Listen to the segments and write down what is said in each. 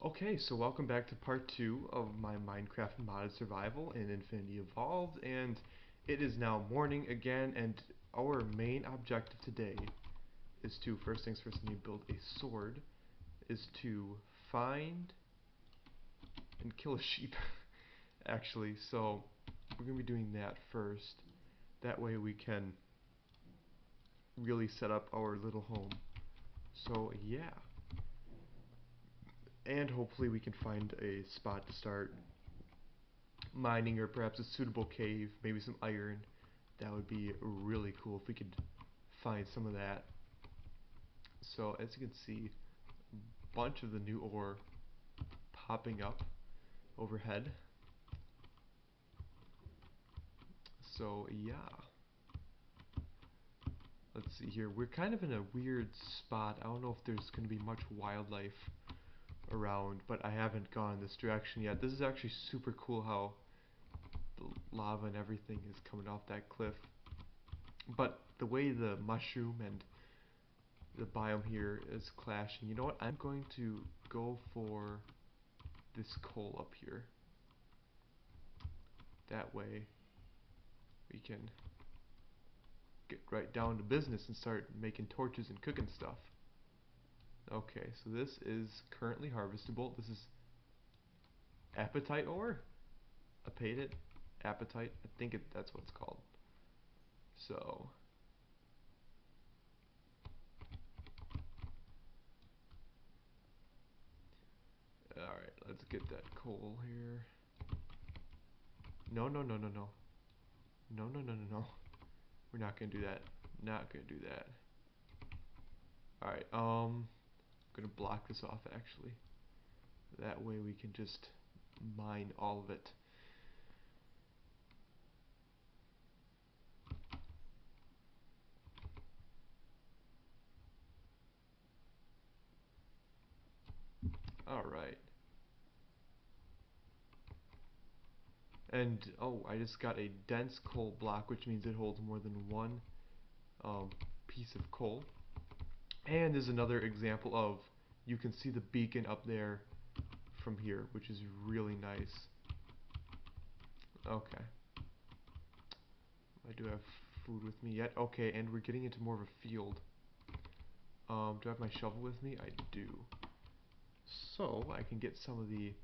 Okay, so welcome back to part 2 of my Minecraft modded survival in Infinity Evolved, and it is now morning again, and our main objective today is to, first things first, I need to build a sword, is to find and kill a sheep, actually, so we're going to be doing that first. That way we can really set up our little home. So, yeah. And hopefully we can find a spot to start mining, or perhaps a suitable cave, maybe some iron. That would be really cool if we could find some of that. So as you can see, a bunch of the new ore popping up overhead. So yeah, let's see here. We're kind of in a weird spot. I don't know if there's going to be much wildlife around, but I haven't gone this direction yet. This is actually super cool how the lava and everything is coming off that cliff. But the way the mushroom and the biome here is clashing, you know what? I'm going to go for this coal up here. That way we can get right down to business and start making torches and cooking stuff. Okay, so this is currently harvestable. This is apatite ore? Apatite? Apatite? I think that's what it's called. So alright, let's get that coal here. No, no, no, no, no. No, no, no, no, no. We're not gonna do that. Not gonna do that. Alright, I'm gonna block this off actually. That way we can just mine all of it. Alright. And, oh, I just got a dense coal block, which means it holds more than one piece of coal. And there's another example of, you can see the beacon up there from here, which is really nice. Okay. I do have food with me yet. Okay, and we're getting into more of a field. Do I have my shovel with me? I do. So, I can get some of the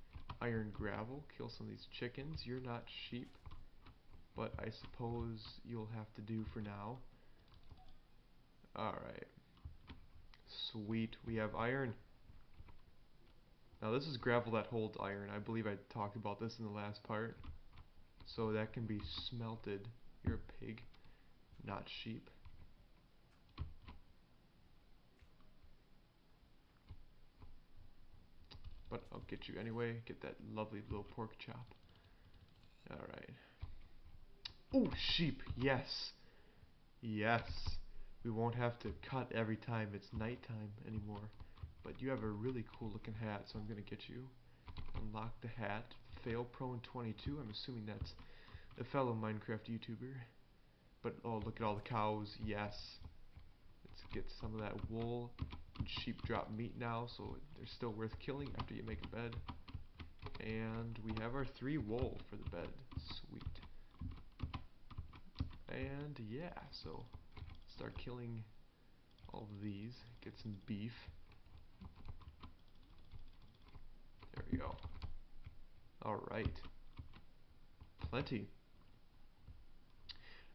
iron gravel, kill some of these chickens. You're not sheep, but I suppose you'll have to do for now. Alright. Sweet, we have iron. Now this is gravel that holds iron. I believe I talked about this in the last part. So that can be smelted. You're a pig, not sheep. But I'll get you anyway. Get that lovely little pork chop. Alright. Oh, sheep! Yes! Yes! We won't have to cut every time it's nighttime anymore. But you have a really cool looking hat, so I'm gonna get you. Unlock the hat. Fail Prone 22. I'm assuming that's a fellow Minecraft YouTuber. But oh, look at all the cows. Yes. Let's get some of that wool. And sheep drop meat now, so they're still worth killing after you make a bed. And we have our 3 wool for the bed. Sweet. And yeah, so start killing all of these. Get some beef. There we go. Alright. Plenty.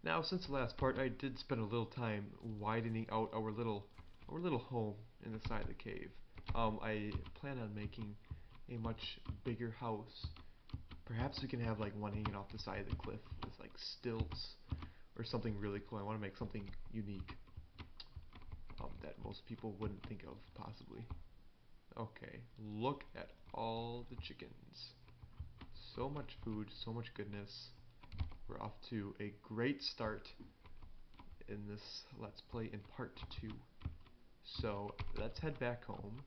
Now, since the last part, I did spend a little time widening out our little home in the side of the cave. I plan on making a much bigger house. Perhaps we can have like one hanging off the side of the cliff with like stilts or something really cool. I want to make something unique that most people wouldn't think of possibly. Okay, look at all the chickens. So much food, so much goodness. We're off to a great start in this Let's Play in part 2. So let's head back home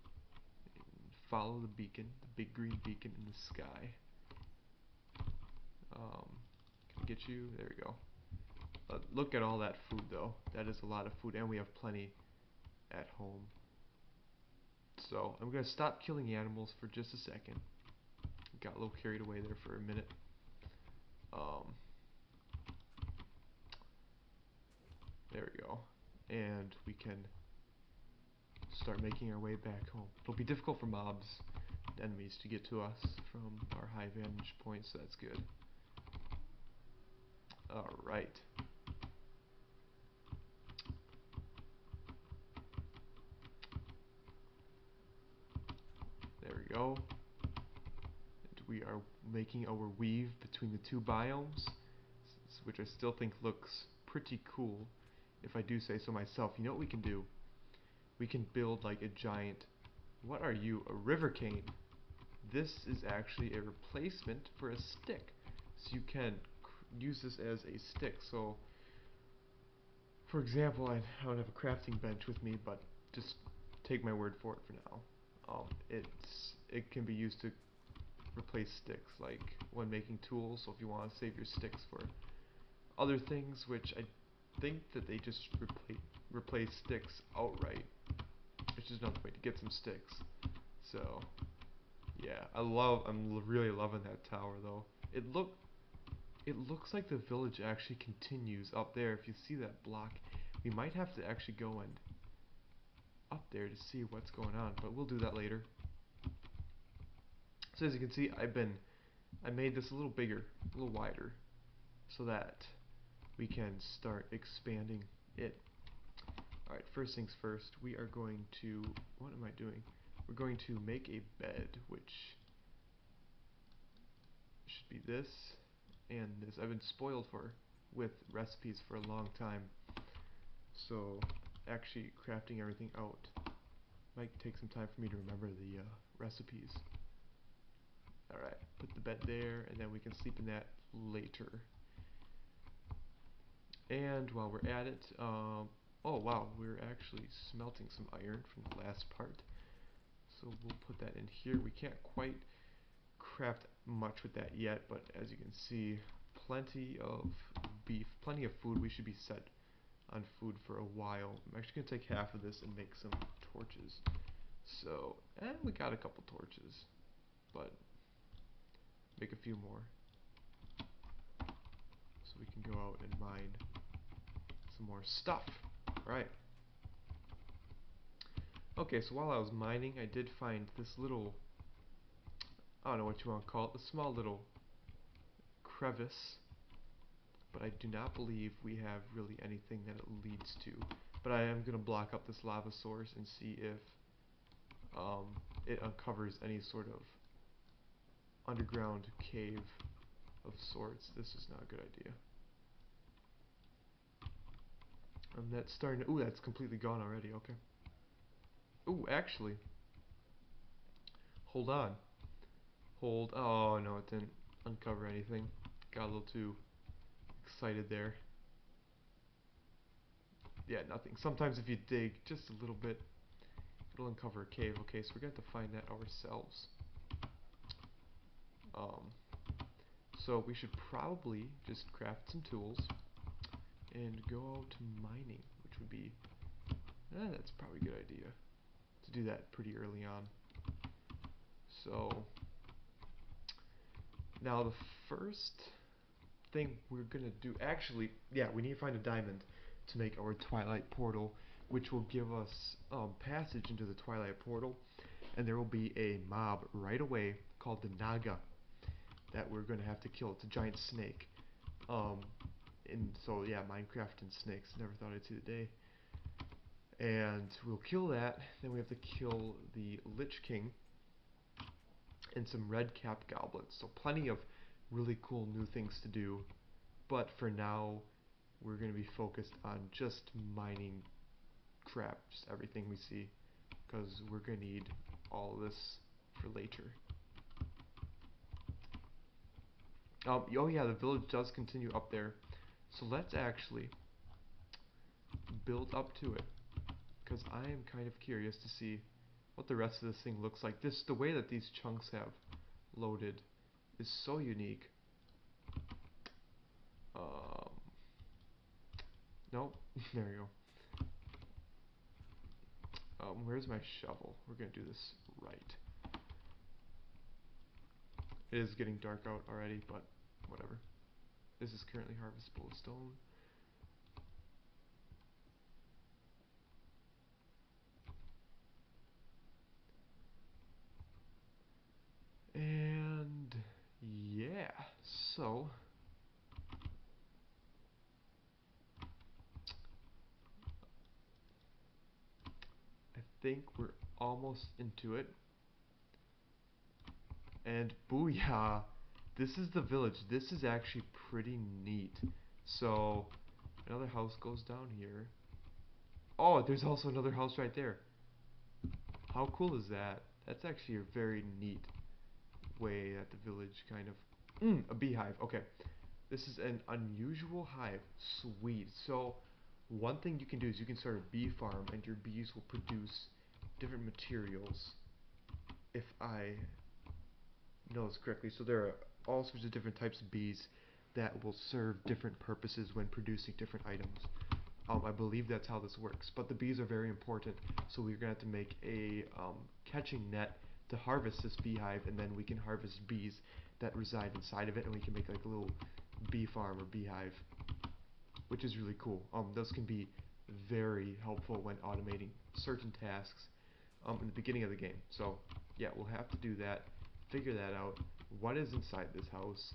and follow the beacon, the big green beacon in the sky. Can I get you? There we go. Look at all that food though. That is a lot of food, and we have plenty at home. So I'm going to stop killing animals for just a second. Got a little carried away there for a minute. There we go. And we can start making our way back home. It'll be difficult for mobs, enemies, to get to us from our high vantage point, so that's good. Alright. There we go. And we are making our weave between the two biomes, which I still think looks pretty cool, if I do say so myself. You know what we can do? We can build like a giant... What are you? A river cane. This is actually a replacement for a stick. So you can use this as a stick. So, for example, I don't have a crafting bench with me, but just take my word for it for now. It can be used to replace sticks, like when making tools. So if you want to save your sticks for other things, which I think that they just replace sticks outright, which is another way to get some sticks. So yeah, I'm really loving that tower though. It looks like the village actually continues up there. If you see that block, we might have to actually go and up there to see what's going on, but we'll do that later. So as you can see, I made this a little bigger, a little wider, so that we can start expanding it. Alright, first things first, we are going to, what am I doing? We're going to make a bed, which should be this and this. I've been spoiled with recipes for a long time, so actually crafting everything out might take some time for me to remember the recipes. Alright, put the bed there, and then we can sleep in that later. And while we're at it, oh wow, we're actually smelting some iron from the last part. So we'll put that in here. We can't quite craft much with that yet, but as you can see, plenty of beef, plenty of food. We should be set on food for a while. I'm actually going to take half of this and make some torches. So, and we got a couple torches, but make a few more so we can go out and mine some more stuff. Right. Okay, so while I was mining, I did find this little, I don't know what you want to call it, a small little crevice, but I do not believe we have really anything that it leads to. But I am going to block up this lava source and see if it uncovers any sort of underground cave of sorts. This is not a good idea. That's starting to, ooh, that's completely gone already, okay. Ooh, actually, hold on. Oh no, it didn't uncover anything. Got a little too excited there. Yeah, nothing. Sometimes if you dig just a little bit, it'll uncover a cave. Okay, so we're going to have to find that ourselves. So we should probably just craft some tools and go out mining, which would be, that's probably a good idea to do that pretty early on. So now the first thing we're gonna do, actually, yeah, we need to find a diamond to make our Twilight portal, which will give us passage into the Twilight portal, and there will be a mob right away called the Naga that we're gonna have to kill. It's a giant snake. And so yeah, Minecraft and snakes. Never thought I'd see the day. And we'll kill that. Then we have to kill the Lich King and some red-capped goblins. So plenty of really cool new things to do. But for now, we're going to be focused on just mining crap, just everything we see, because we're going to need all of this for later. Oh yeah, the village does continue up there. So let's actually build up to it, because I am kind of curious to see what the rest of this thing looks like. The way that these chunks have loaded is so unique. Nope, there we go. Where's my shovel? We're gonna do this right. It is getting dark out already, but whatever. This is currently harvestable stone. And yeah, so I think we're almost into it. And booyah! This is the village. This is actually pretty neat. So another house goes down here. Oh, there's also another house right there. How cool is that? That's actually a very neat way that the village kind of... a beehive. Okay. This is an unusual hive. Sweet. So one thing you can do is you can start a bee farm and your bees will produce different materials. If I know this correctly. So there are all sorts of different types of bees that will serve different purposes when producing different items. I believe that's how this works. But the bees are very important, so we're going to have to make a catching net to harvest this beehive, and then we can harvest bees that reside inside of it, and we can make like a little bee farm or beehive, which is really cool. Those can be very helpful when automating certain tasks in the beginning of the game. So yeah, we'll have to do that, figure that out. What is inside this house?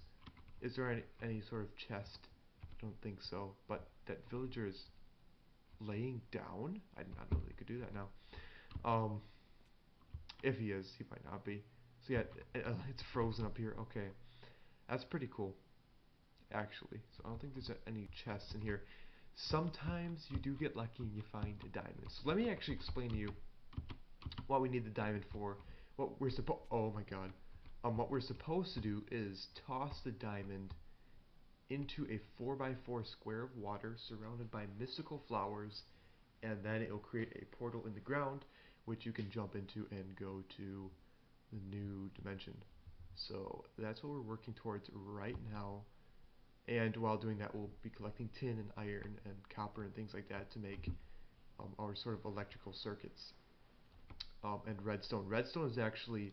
Is there any sort of chest? I don't think so, but that villager is laying down? I did not know they could do that now. If he is, he might not be. So yeah, it's frozen up here. Okay, that's pretty cool, actually. So I don't think there's any chests in here. Sometimes you do get lucky and you find a diamond. So let me actually explain to you what we need the diamond for. What we're supposed... Oh my god. What we're supposed to do is toss the diamond into a 4x4 square of water surrounded by mystical flowers, and then it will create a portal in the ground which you can jump into and go to the new dimension. So that's what we're working towards right now, and while doing that we'll be collecting tin and iron and copper and things like that to make our sort of electrical circuits. And redstone. Redstone is actually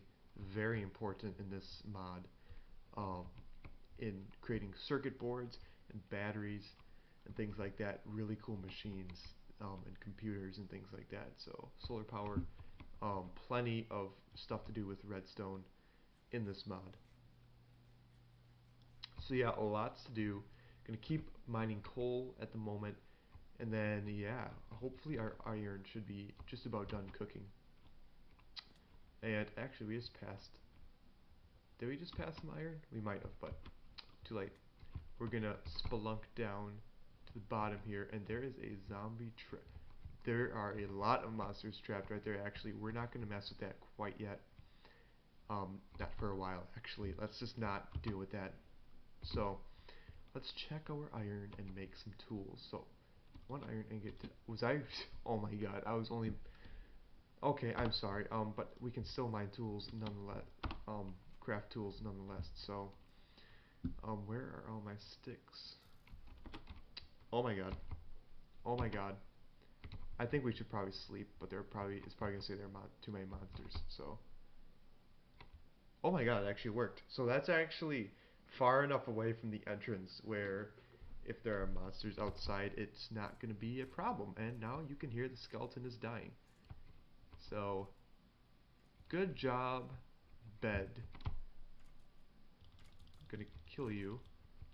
very important in this mod. In creating circuit boards and batteries and things like that. Really cool machines and computers and things like that. So solar power, plenty of stuff to do with redstone in this mod. So yeah, lots to do. Gonna keep mining coal at the moment, and then yeah, hopefully our iron should be just about done cooking. And actually, we just passed. Did we just pass some iron? We might have, but too late. We're gonna spelunk down to the bottom here, and there is a zombie trap. There are a lot of monsters trapped right there. Actually, we're not gonna mess with that quite yet. Not for a while, actually. Let's just not deal with that. So, let's check our iron and make some tools. So, one iron ingot. Was I? Oh my god, I was only. Okay, I'm sorry. But we can still mine tools nonetheless. Craft tools nonetheless. So, where are all my sticks? Oh my god. Oh my god. I think we should probably sleep, but it's probably gonna say there are too many monsters. So. Oh my god, it actually worked. So that's actually far enough away from the entrance where if there are monsters outside, it's not gonna be a problem. And now you can hear the skeleton is dying. So, good job, bed. I'm gonna kill you.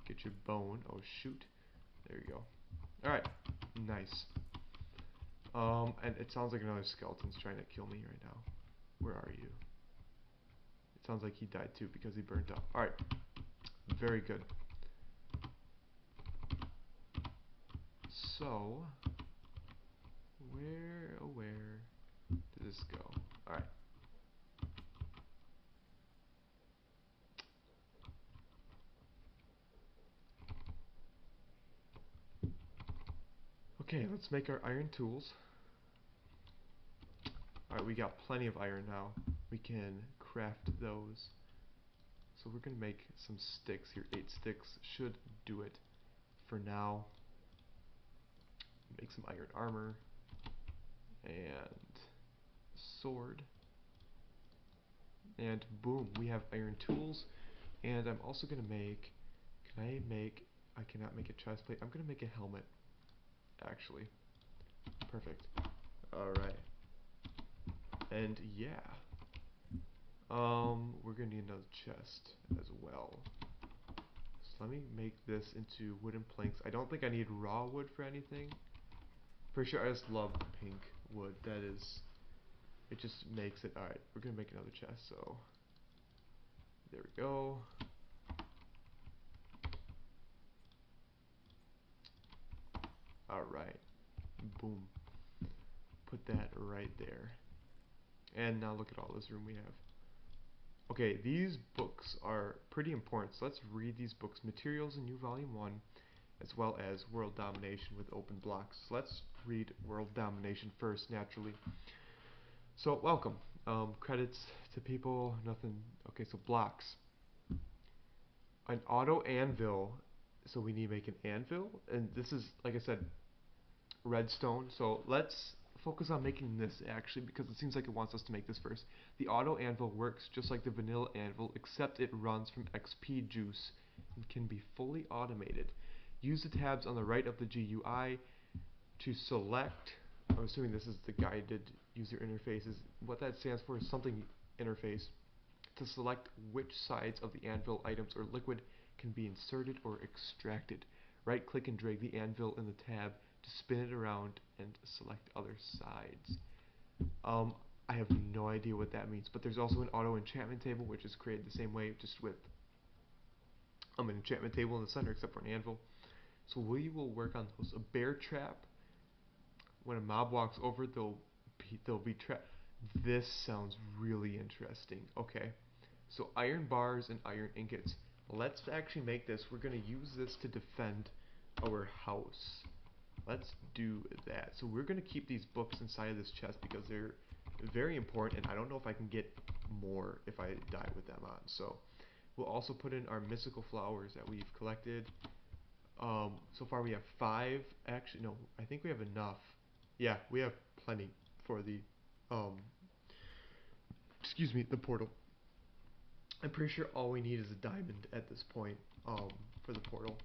Get your bone. Oh shoot. There you go. Alright. Nice. And it sounds like another skeleton's trying to kill me right now. Where are you? It sounds like he died too because he burnt up. Alright. Very good. So, where did this go? Alright. Okay, let's make our iron tools. Alright, we got plenty of iron now. We can craft those. So we're going to make some sticks here. 8 sticks should do it for now. Make some iron armor. And sword. And boom, we have iron tools. And I'm also gonna make, I cannot make a chest plate. I'm gonna make a helmet, actually. Perfect. Alright. And yeah. We're gonna need another chest as well. So let me make this into wooden planks. I don't think I need raw wood for anything. Pretty sure I just love pink wood. That is, it just makes it. Alright, we're gonna make another chest, so there we go. Alright. Boom. Put that right there. And now look at all this room we have. Okay, these books are pretty important, so let's read these books. Materials in New Volume 1, as well as World Domination with Open Blocks. So let's read World Domination first, naturally. So, welcome. Credits to people, nothing. Okay, so blocks. An auto anvil, so we need to make an anvil, and this is, like I said, redstone. So let's focus on making this actually, because it seems like it wants us to make this first. The auto anvil works just like the vanilla anvil, except it runs from XP juice and can be fully automated. Use the tabs on the right of the GUI to select. I'm assuming this is the guided user interfaces. What that stands for is something interface. To select which sides of the anvil items or liquid can be inserted or extracted. Right click and drag the anvil in the tab to spin it around and select other sides. I have no idea what that means, but there's also an auto enchantment table which is created the same way, just with an enchantment table in the center except for an anvil. So we will work on those. A bear trap. When a mob walks over, they'll be trapped. This sounds really interesting. Okay, so iron bars and iron ingots. Let's actually make this. We're gonna use this to defend our house. Let's do that. So we're gonna keep these books inside of this chest because they're very important, and I don't know if I can get more if I die with them on. So we'll also put in our mystical flowers that we've collected. So far we have 5. Actually, no, I think we have enough. Yeah, we have plenty for the, excuse me, the portal. I'm pretty sure all we need is a diamond at this point, for the portal.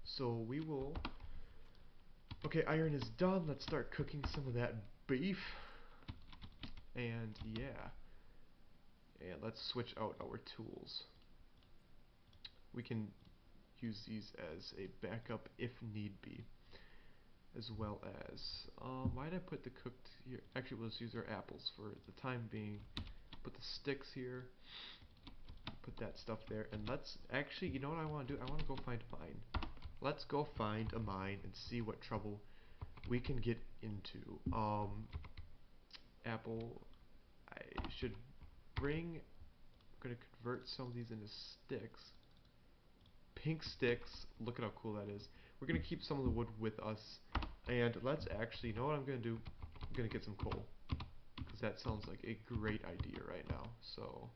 So we will, okay, iron is done. Let's start cooking some of that beef. And yeah, and let's switch out our tools. We can use these as a backup if need be, as well as, why did I put the cooked here? Actually, let's use our apples for the time being. Put the sticks here, put that stuff there, and let's actually, you know what I want to do? I want to go find a mine. Let's go find a mine and see what trouble we can get into. Apple, I should bring, I'm going to convert some of these into sticks. Pink sticks, look at how cool that is. We're going to keep some of the wood with us, and let's actually, you know what I'm going to do? I'm going to get some coal, because that sounds like a great idea right now. So,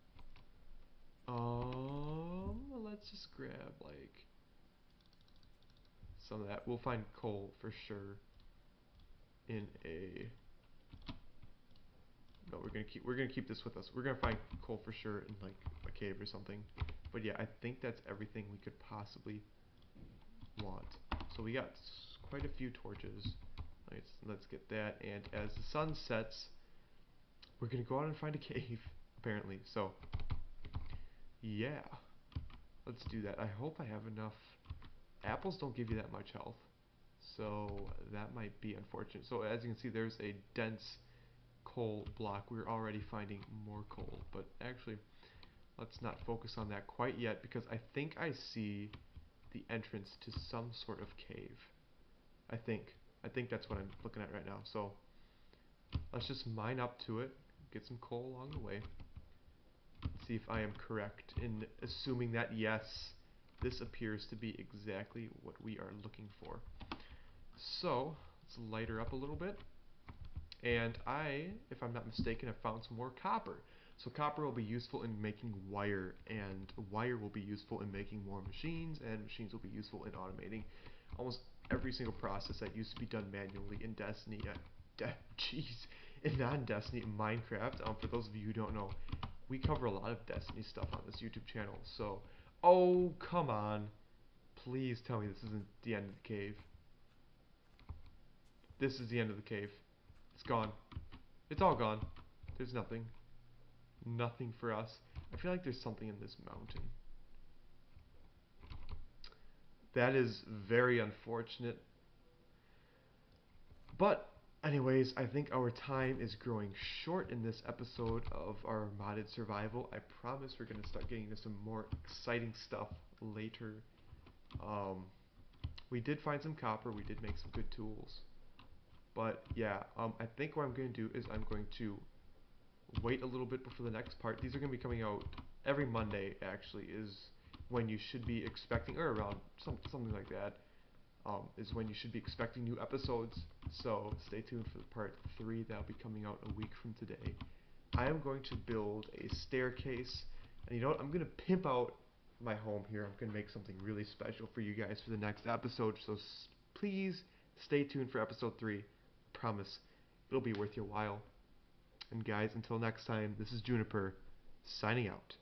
let's just grab like some of that. We'll find coal for sure in a, no, we're gonna keep this with us. We're gonna find coal for sure in like a cave or something. But yeah, I think that's everything we could possibly want. So we got quite a few torches. Let's get that, and as the sun sets, we're gonna go out and find a cave, apparently. So yeah, let's do that. I hope I have enough. Apples don't give you that much health, so that might be unfortunate. So as you can see, there's a dense coal block. We're already finding more coal, but actually, let's not focus on that quite yet, because I think I see the entrance to some sort of cave. I think that's what I'm looking at right now. So let's just mine up to it, get some coal along the way, see if I am correct in assuming that yes, this appears to be exactly what we are looking for. So let's light her up a little bit. And if I'm not mistaken, have found some more copper. So copper will be useful in making wire, and wire will be useful in making more machines, and machines will be useful in automating almost every single process that used to be done manually in Destiny. Jeez, in non-Destiny Minecraft. For those of you who don't know, we cover a lot of Destiny stuff on this YouTube channel. So, oh come on, please tell me this isn't the end of the cave. This is the end of the cave. It's gone. It's all gone. There's nothing. Nothing for us. I feel like there's something in this mountain. That is very unfortunate. But anyways, I think our time is growing short in this episode of our modded survival. I promise we're going to start getting into some more exciting stuff later. We did find some copper. We did make some good tools. But yeah, I think what I'm going to do is I'm going to wait a little bit before the next part. These are going to be coming out every Monday, actually, is when you should be expecting, or around something like that, is when you should be expecting new episodes. So stay tuned for the part 3 that'll be coming out a week from today. I am going to build a staircase, and you know what? I'm going to pimp out my home here. I'm going to make something really special for you guys for the next episode. So please stay tuned for episode 3. Promise, it'll be worth your while. And guys, until next time, this is Juniper, signing out.